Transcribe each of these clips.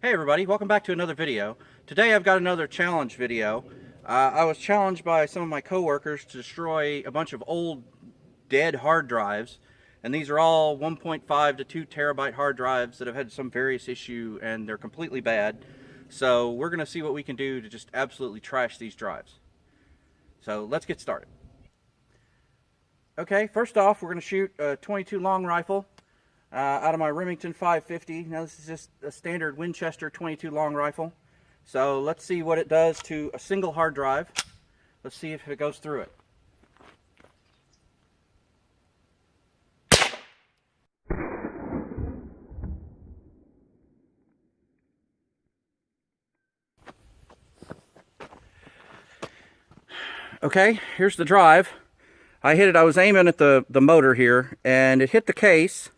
Hey everybody, welcome back to another video. Today I've got another challenge video. I was challenged by some of my coworkers to destroy a bunch of old dead hard drives, and these are all 1.5 to 2 terabyte hard drives that have had some various issue and they're completely bad. So we're going to see what we can do to just absolutely trash these drives. So let's get started. Okay, first off we're going to shoot a 22 long rifle out of my Remington 550. Now this is just a standard Winchester 22 long rifle. So let's see what it does to a single hard drive. Let's see if it goes through it. Okay, here's the drive. I hit it, I was aiming at the motor here, and it hit the case.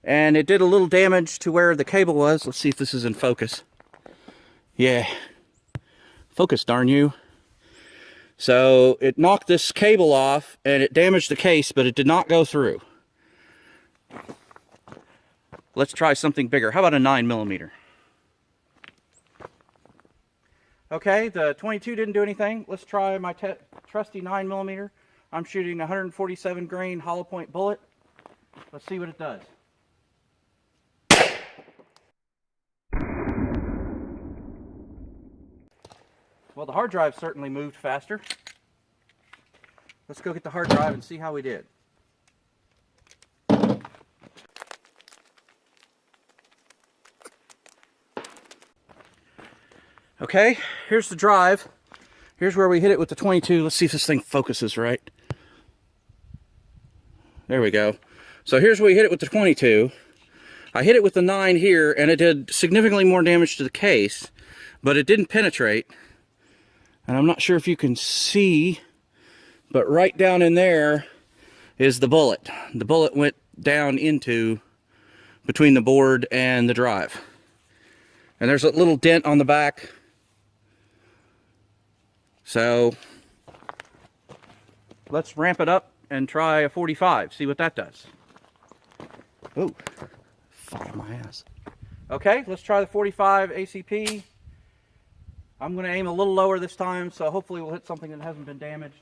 And it did a little damage to where the cable was. Let's see if this is in focus. Yeah. Focus, darn you. So it knocked this cable off and it damaged the case, but it did not go through. Let's try something bigger. How about a 9mm? Okay, the 22 didn't do anything. Let's try my trusty 9mm. I'm shooting a 147 grain hollow point bullet. Let's see what it does. Well, the hard drive certainly moved faster. Let's go get the hard drive and see how we did. Okay, here's the drive. Here's where we hit it with the 22. Let's see if this thing focuses right. There we go. So here's where we hit it with the 22. I hit it with the 9 here, and it did significantly more damage to the case, but it didn't penetrate. And I'm not sure if you can see, but right down in there is the bullet. The bullet went down into between the board and the drive. And there's a little dent on the back. So let's ramp it up and try a 45, see what that does. Oh, fall on my ass. Okay, let's try the 45 ACP. I'm going to aim a little lower this time, so hopefully we'll hit something that hasn't been damaged.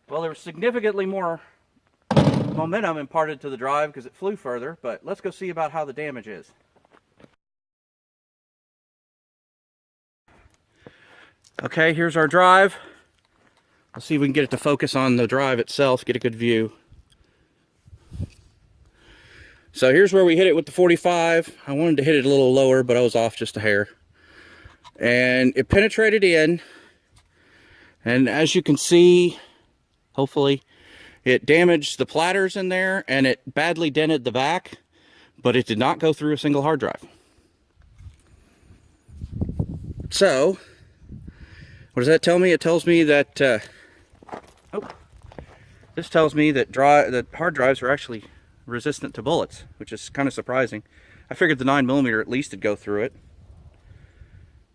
Well, there was significantly more momentum imparted to the drive because it flew further, but let's go see about how the damage is. Okay, here's our drive. Let's see if we can get it to focus on the drive itself, get a good view. So here's where we hit it with the 45. I wanted to hit it a little lower, but I was off just a hair. And it penetrated in. And as you can see, hopefully, it damaged the platters in there and it badly dented the back, but it did not go through a single hard drive. So, what does that tell me? It tells me that, this tells me that hard drives are actually resistant to bullets, which is kind of surprising. I figured the 9mm at least would go through it.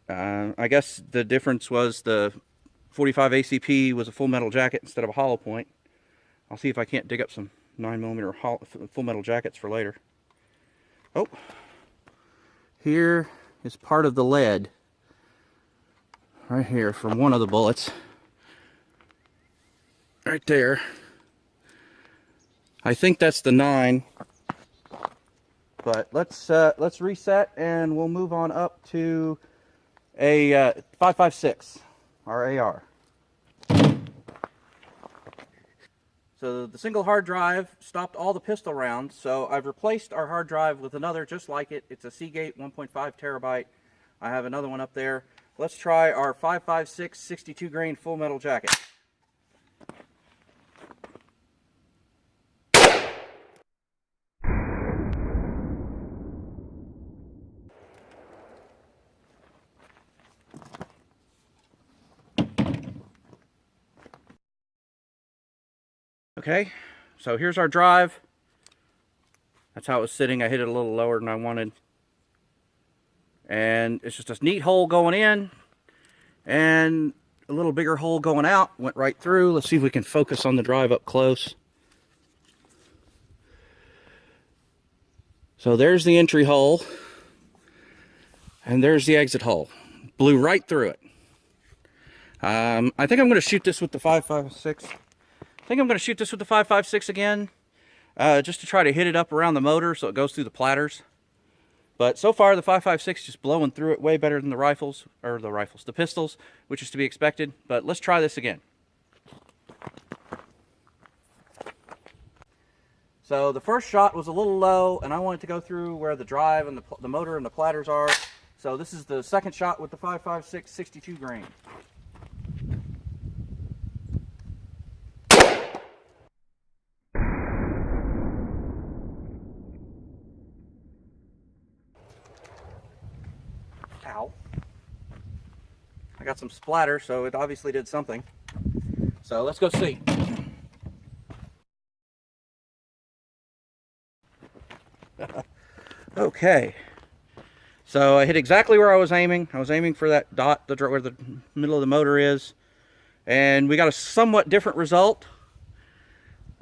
I guess the difference was the 45 ACP was a full metal jacket instead of a hollow point. I'll see if I can't dig up some 9mm full metal jackets for later. Oh, here is part of the lead right here from one of the bullets. Right there. I think that's the 9, but let's reset and we'll move on up to a 5.56, our AR. So the single hard drive stopped all the pistol rounds, so I've replaced our hard drive with another just like it. It's a Seagate 1.5 terabyte. I have another one up there. Let's try our 5.56 62 grain full metal jacket. Okay, so here's our drive. That's how it was sitting. I hit it a little lower than I wanted. And it's just a neat hole going in and a little bigger hole going out. Went right through. Let's see if we can focus on the drive up close. So there's the entry hole, and there's the exit hole. Blew right through it. I think I'm going to shoot this with the 5.56. I think I'm going to shoot this with the 5.56 again, just to try to hit it up around the motor so it goes through the platters. But so far, the 5.56 just blowing through it way better than the pistols, which is to be expected. But let's try this again. So the first shot was a little low, and I wanted to go through where the drive and the motor and the platters are. So this is the second shot with the 5.56 62 grain. Ow. I got some splatter, so it obviously did something. So let's go see. Okay. So I hit exactly where I was aiming. I was aiming for that dot where the middle of the motor is. And we got a somewhat different result.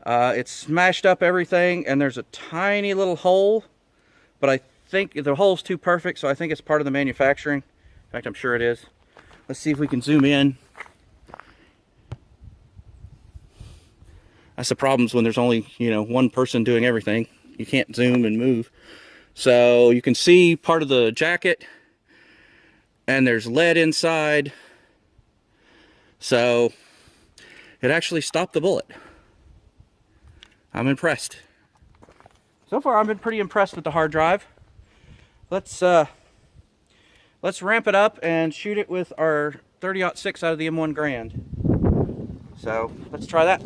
It smashed up everything, and there's a tiny little hole. But I think the hole's too perfect, so I think it's part of the manufacturing. In fact, I'm sure it is. Let's see if we can zoom in. That's the problems when there's only, one person doing everything. You can't zoom and move. So you can see part of the jacket, and there's lead inside. So it actually stopped the bullet. I'm impressed. So far, I've been pretty impressed with the hard drive. Let's ramp it up and shoot it with our 30-06 out of the M1 Grand. So let's try that.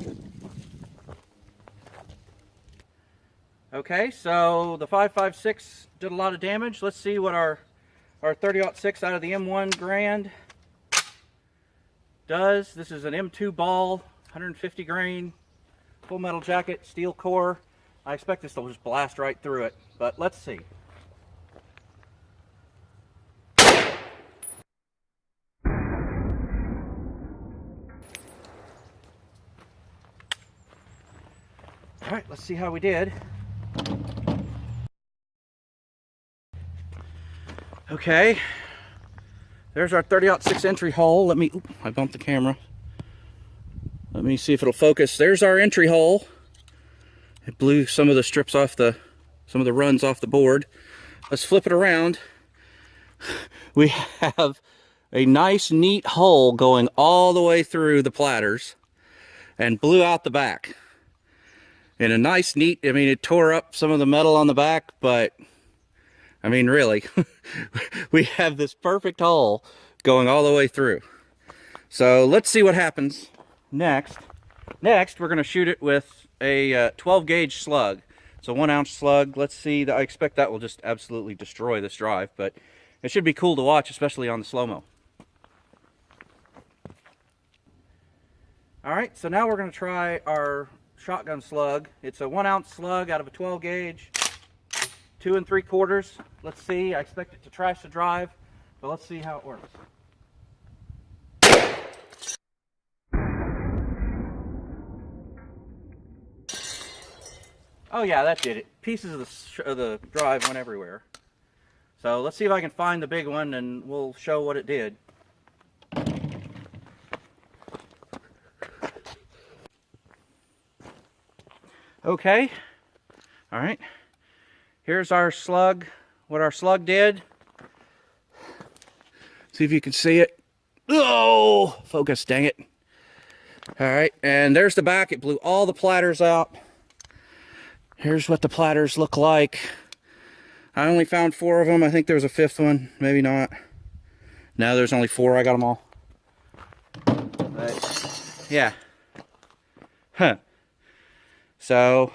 Okay, so the 5.56 did a lot of damage. Let's see what our 30-06 out of the M1 Grand does. This is an M2 ball, 150 grain, full metal jacket, steel core. I expect this will just blast right through it, but let's see. All right, let's see how we did. Okay, there's our 30-06 entry hole. I bumped the camera. Let me see if it'll focus. There's our entry hole. It blew some of the strips off some of the runs off the board. Let's flip it around. We have a nice, neat hole going all the way through the platters and blew out the back. In a nice, neat, it tore up some of the metal on the back, but really, we have this perfect hole going all the way through. So let's see what happens next. Next, we're going to shoot it with a 12 gauge slug. It's a 1 ounce slug. Let's see. I expect that will just absolutely destroy this drive, but it should be cool to watch, especially on the slow-mo. All right, so now we're going to try our shotgun slug. It's a 1 ounce slug out of a 12 gauge, 2 3/4. Let's see. I expect it to trash the drive, but let's see how it works. Oh yeah, that did it. Pieces of the drive went everywhere. So let's see if I can find the big one, and we'll show what it did. Okay. All right. Here's our slug, what our slug did. See if you can see it. Oh, focus, dang it. All right, and there's the back. It blew all the platters out. Here's what the platters look like. I only found 4 of them. I think there was a 5th one, maybe not. No, there's only 4. I got them all. But, yeah. Huh. So,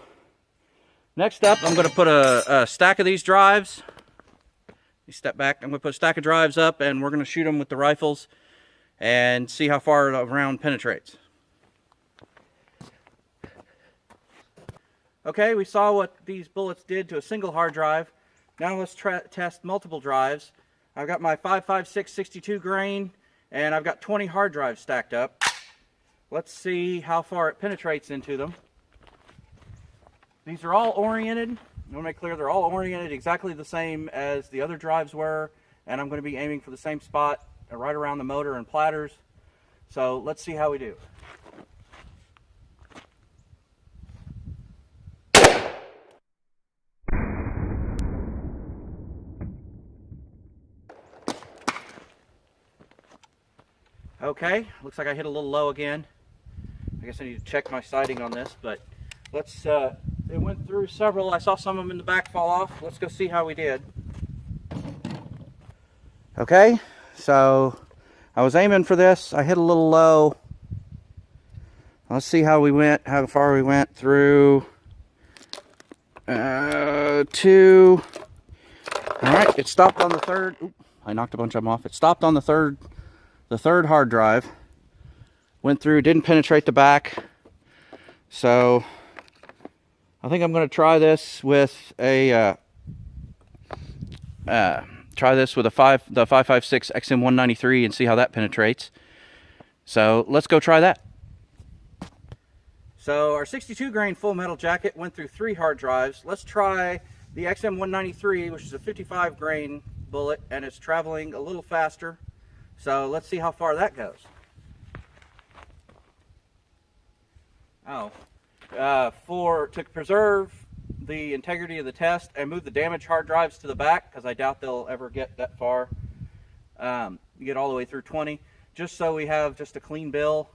next up, I'm going to put a stack of these drives. You step back. I'm going to put a stack of drives up, and we're going to shoot them with the rifles and see how far a round penetrates. Okay, we saw what these bullets did to a single hard drive. Now let's test multiple drives. I've got my 5.56 62 grain, and I've got 20 hard drives stacked up. Let's see how far it penetrates into them. These are all oriented I want to make clear they're all oriented exactly the same as the other drives were, and I'm going to be aiming for the same spot right around the motor and platters. So let's see how we do. Okay, looks like I hit a little low again. I guess I need to check my sighting on this, but let's, it went through several. I saw some of them in the back fall off. Let's go see how we did. Okay, so I was aiming for this. I hit a little low. Let's see how we went, how far we went through. 2. All right, it stopped on the third. Oop, I knocked a bunch of them off. It stopped on the third hard drive. Went through, didn't penetrate the back. So I think I'm going to try this with a the 556 XM193 and see how that penetrates. So let's go try that. So our 62 grain full metal jacket went through 3 hard drives. Let's try the XM193, which is a 55 grain bullet, and it's traveling a little faster. So let's see how far that goes. To preserve the integrity of the test and move the damaged hard drives to the back, because I doubt they'll ever get that far, get all the way through 20, just so we have just a clean bill.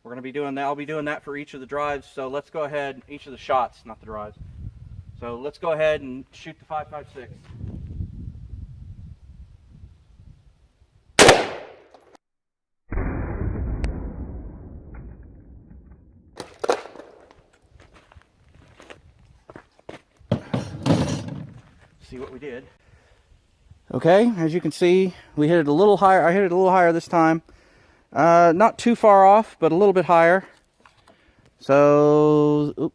We're going to be doing that. I'll be doing that for each of the drives. So let's go ahead, each of the shots, not the drives. So let's go ahead and shoot the 556. See what we did. Okay, as you can see, we hit it a little higher. I hit it a little higher this time. Not too far off, but a little bit higher. So,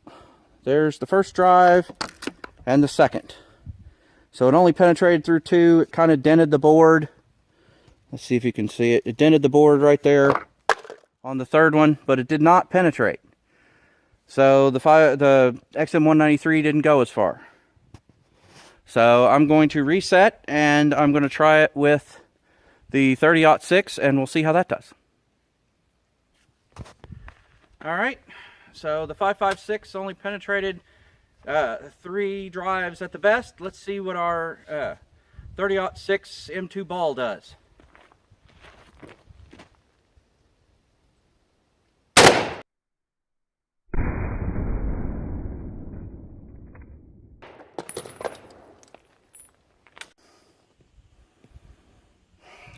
there's the first drive and the second. So it only penetrated through 2. It kind of dented the board. Let's see if you can see it. It dented the board right there on the third one, but it did not penetrate. So the XM193 didn't go as far. So I'm going to reset, and I'm going to try it with the 30-06, and we'll see how that does. All right, so the 556 only penetrated 3 drives at the best. Let's see what our 30-06 M2 ball does.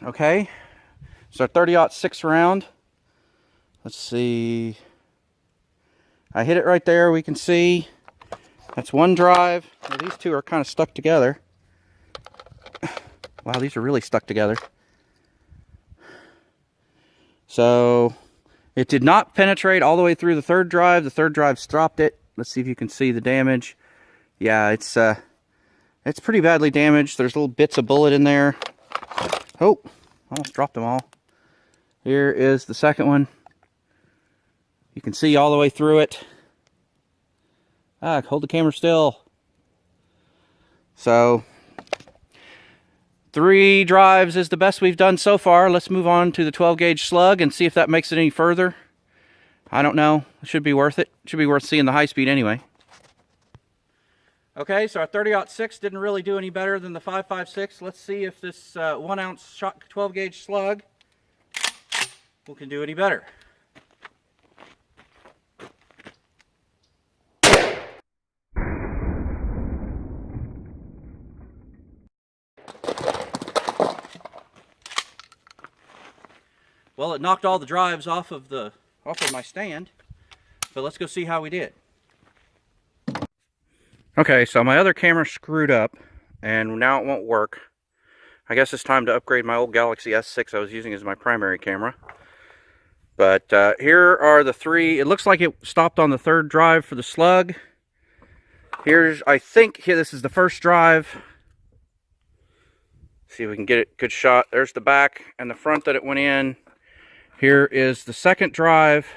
Okay, so 30-06 round. Let's see. I hit it right there. We can see that's one drive. Well, these two are kind of stuck together. Wow, these are really stuck together. So it did not penetrate all the way through the third drive. The third drive stopped it. Let's see if you can see the damage. Yeah, it's pretty badly damaged. There's little bits of bullet in there. Oh, almost dropped them all. Here is the second one. You can see all the way through it. Hold the camera still. So 3 drives is the best we've done so far. Let's move on to the 12 gauge slug and see if that makes it any further. I don't know. It should be worth it. It should be worth seeing the high speed anyway. Okay, so our 30-06 didn't really do any better than the 556. Let's see if this 1 ounce shot 12 gauge slug can do any better. Well, it knocked all the drives off of my stand. So let's go see how we did. Okay, so my other camera screwed up, and now it won't work. I guess it's time to upgrade my old Galaxy S6 I was using as my primary camera. But here are the 3. It looks like it stopped on the 3rd drive for the slug. I think this is the 1st drive. See if we can get it good shot. There's the back and the front that it went in. Here is the 2nd drive.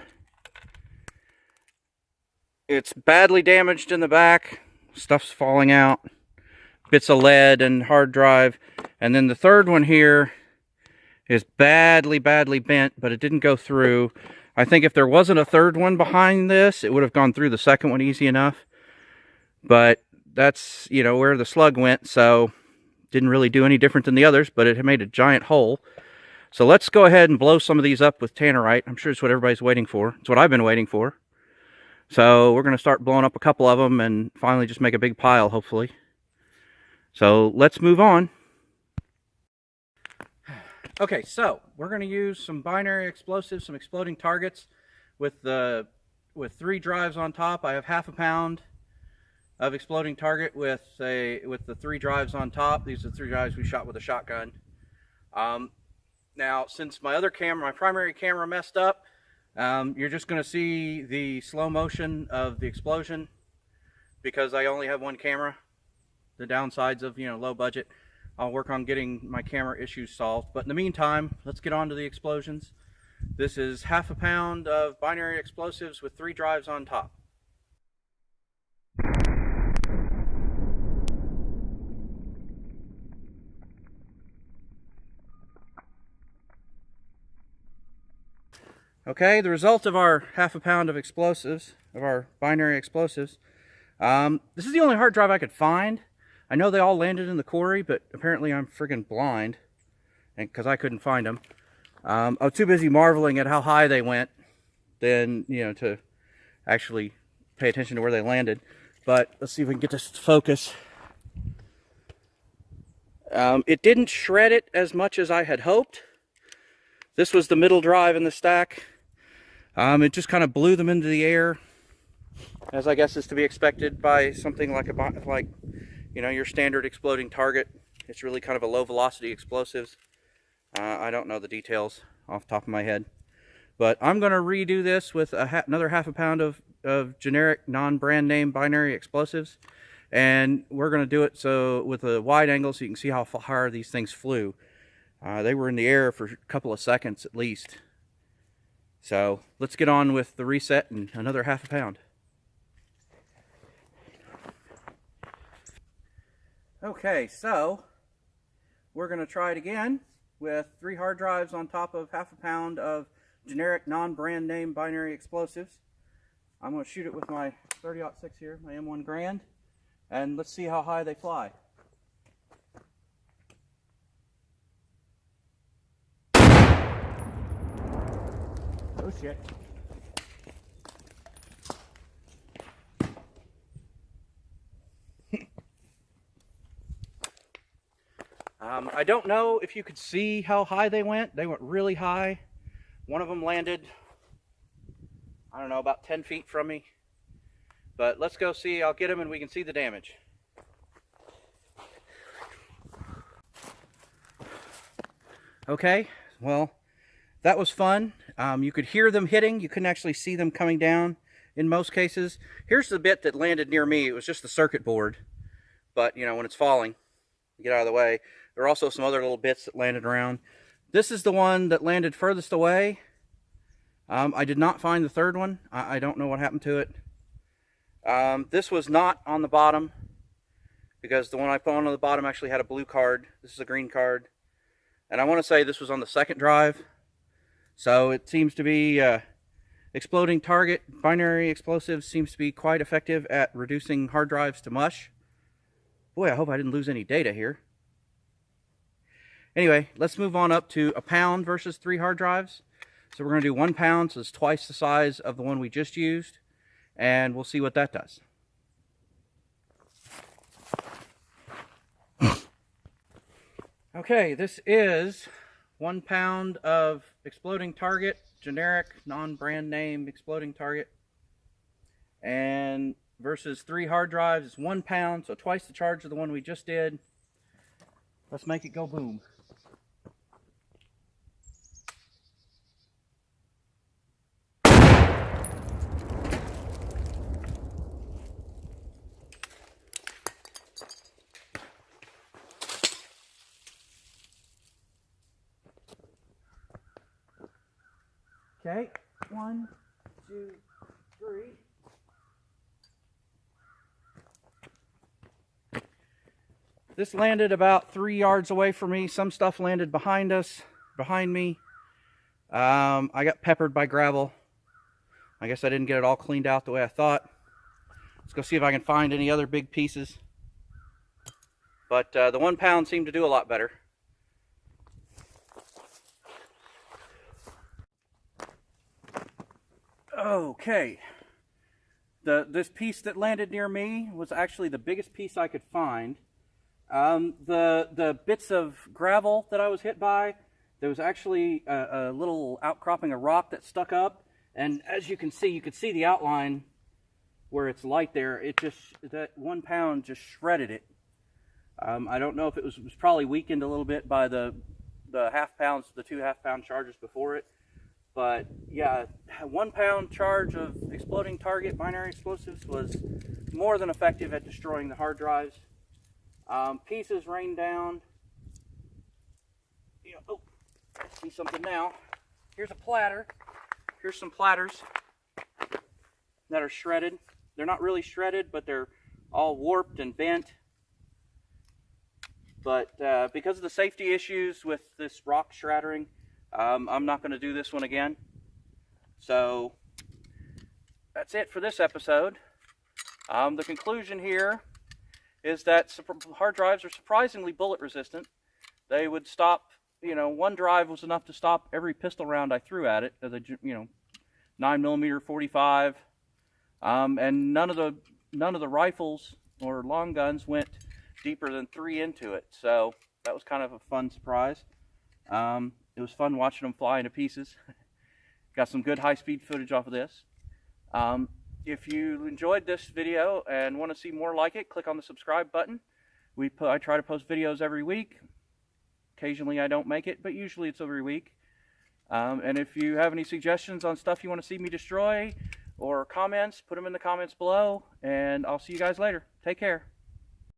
It's badly damaged in the back. stuff's falling out, bits of lead and hard drive. And then the third one here is badly bent, but it didn't go through. I think if there wasn't a third one behind this, it would have gone through the second one easy enough. But that's, you know, where the slug went, so didn't really do any different than the others, but it made a giant hole. So let's go ahead and blow some of these up with tannerite. I'm sure it's what everybody's waiting for. It's what I've been waiting for. So we're going to start blowing up a couple of them and finally just make a big pile, hopefully. So let's move on. Okay, so we're going to use some binary explosives, some exploding targets with 3 drives on top. I have half a pound of exploding target with the 3 drives on top. These are the 3 drives we shot with a shotgun. Now, since my primary camera messed up, you're just going to see the slow motion of the explosion because I only have one camera. The downsides of, you know, low budget. I'll work on getting my camera issues solved. But in the meantime, let's get on to the explosions. This is half a pound of binary explosives with 3 drives on top. Okay, the result of our half a pound of explosives, of our binary explosives, this is the only hard drive I could find. I know they all landed in the quarry, but apparently I'm friggin' blind, because I couldn't find them. I was too busy marveling at how high they went, than, you know, to actually pay attention to where they landed. But let's see if we can get this to focus. It didn't shred it as much as I had hoped. This was the middle drive in the stack. It just kind of blew them into the air, as I guess is to be expected by something like you know, your standard exploding target. It's really kind of a low velocity explosives. I don't know the details off the top of my head, but I'm going to redo this with another half a pound of generic non-brand name binary explosives, and we're going to do it so with a wide angle so you can see how far these things flew. They were in the air for a couple of seconds at least. So let's get on with the reset and another half a pound. Okay, so we're going to try it again with 3 hard drives on top of half a pound of generic non-brand name binary explosives. I'm going to shoot it with my 30-06 here, my M1 Grand, and let's see how high they fly. Oh shit. I don't know if you could see how high they went. They went really high. One of them landed, I don't know, about 10 feet from me. But let's go see. I'll get them and we can see the damage. Okay, well, that was fun. You could hear them hitting. You couldn't actually see them coming down in most cases. Here's the bit that landed near me. It was just the circuit board. But, you know, when it's falling, you get out of the way. There are also some other little bits that landed around. This is the one that landed furthest away. I did not find the third one. I don't know what happened to it. This was not on the bottom because the one I found on the bottom actually had a blue card. This is a green card. And I want to say this was on the second drive. So it seems to be exploding target. Binary explosives seems to be quite effective at reducing hard drives to mush. Boy, I hope I didn't lose any data here. Anyway, let's move on up to a pound versus 3 hard drives. So we're going to do 1 pound, so it's twice the size of the one we just used. And we'll see what that does. Okay, this is 1 pound of exploding target, generic, non-brand name exploding target. And versus 3 hard drives, it's 1 pound, so twice the charge of the one we just did. Let's make it go boom. Okay, 1, 2, 3. This landed about 3 yards away from me. Some stuff landed behind me. I got peppered by gravel. I guess I didn't get it all cleaned out the way I thought. Let's go see if I can find any other big pieces. But the 1 pound seemed to do a lot better. Okay. This piece that landed near me was actually the biggest piece I could find. The bits of gravel that I was hit by, there was actually a little outcropping of rock that stuck up, and as you can see the outline where it's light there. That 1 pound just shredded it. I don't know if it was probably weakened a little bit by the half pounds, the 2 half-pound charges before it. But yeah, a 1 pound charge of exploding target binary explosives was more than effective at destroying the hard drives. Pieces rained down. Yeah, oh, I see something now. Here's a platter. Here's some platters that are shredded. They're not really shredded, but they're all warped and bent. But because of the safety issues with this rock shattering, I'm not going to do this one again. So that's it for this episode. The conclusion here is that hard drives are surprisingly bullet resistant. They would stop, 1 drive was enough to stop every pistol round I threw at it, 9mm 45, and none of the rifles or long guns went deeper than 3 into it. So that was kind of a fun surprise. It was fun watching them fly into pieces. Got some good high-speed footage off of this. If you enjoyed this video and want to see more like it, click on the subscribe button. I try to post videos every week. Occasionally I don't make it, but usually it's every week. And if you have any suggestions on stuff you want to see me destroy or comments, put them in the comments below, and I'll see you guys later. Take care.